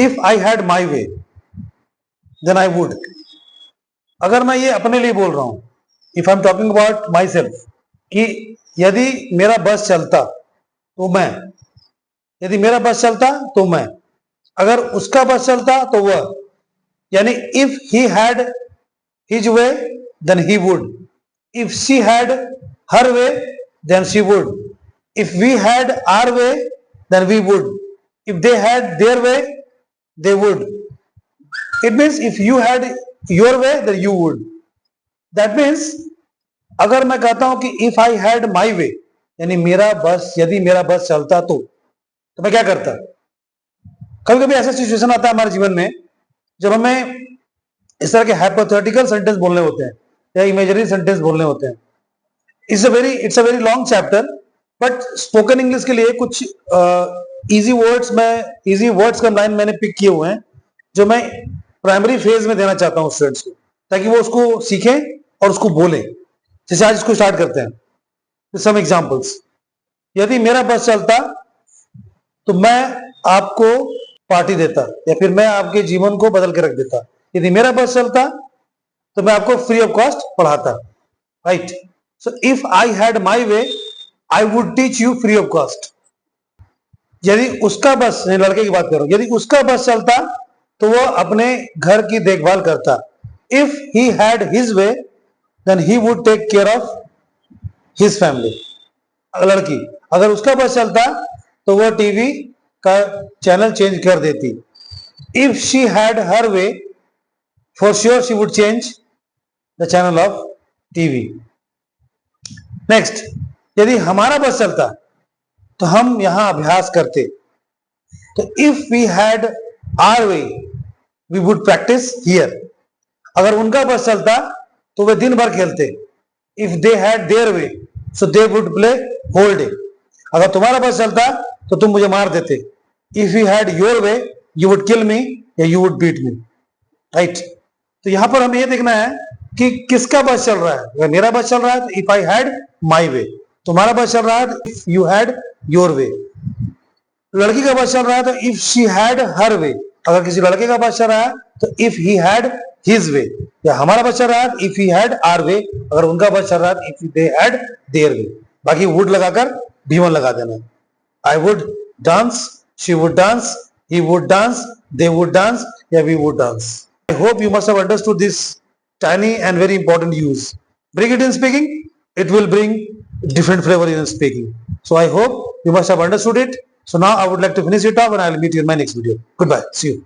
If I had my way then I would. अगर मैं ये अपने लिए बोल रहा हूं, if I am talking about my myself यदि मेरा बस चलता तो मैं, यदि मेरा बस चलता तो मैं, अगर उसका बस चलता तो वह, यानी if he had his way then he would, if she had her way then she would, if we had our way then we would, if they had their way they would. It means if you had your way then you would. That means अगर मैं कहता हूं कि if I had my way, यानी मेरा बस, यदि मेरा बस चलता तो मैं क्या करता। कभी कभी ऐसा सिचुएशन आता है हमारे जीवन में जब हमें इस तरह के हाइपोथेटिकल सेंटेंस बोलने होते हैं या इमेजिनरी सेंटेंस बोलने होते हैं। It's a very long chapter, but spoken English के लिए कुछ इजी वर्ड्स का लाइन मैंने पिक किए हुए हैं जो मैं प्राइमरी फेज में देना चाहता हूं स्टूडेंट्स को, ताकि वो उसको सीखें और उसको बोलें। जैसे आज इसको स्टार्ट करते हैं। Some examples. यदि मेरा बस चलता तो मैं आपको पार्टी देता, या फिर मैं आपके जीवन को बदल के रख देता। यदि मेरा बस चलता तो मैं आपको फ्री ऑफ कॉस्ट पढ़ाता। Right. So if I had my way I would teach you free of cost. यदि उसका बस, लड़के की बात कर रहा हूं, यदि उसका बस चलता तो वह अपने घर की देखभाल करता। If he had his way, then he would take care of his family. लड़की, अगर उसका बस चलता तो वह टीवी का चैनल चेंज कर देती। If she had her way, for sure she would change the channel of TV. Next. यदि हमारा बस चलता तो हम यहां अभ्यास करते। तो if we had our way we would practise here. अगर उनका बस चलता तो वे दिन भर खेलते। If they had their way so they would play whole day. अगर तुम्हारा बस चलता तो तुम मुझे मार देते। If you had your way you would kill me या you would beat me. Right. तो यहां पर हमें यह देखना है कि किसका बस चल रहा है। अगर मेरा बस चल रहा है तो इफ आई हैड माई वे, तुम्हारा बस चल रहा है तो इफ यू हैड योर वे। लड़की का बस चल रहा है तो इफ शी हैड हर वे। अगर किसी लड़के का बस चल रहा है तो इफ ही हैड हिज वे, या हमारा बस चल रहा है इफ ही हैड आर वे। अगर उनका बस चल रहा है इफ दे हैड देयर वे। बाकी वुड लगाकर भी1 लगा देना। I would dance, she would dance, he would dance, they would dance या we would dance. I hope you must have understood this tiny and very important use. Bring it in speaking, it will bring different flavor in speaking. So I hope you must have understood it. So now I would like to finish it off and I will meet you in my next video. Goodbye. See you.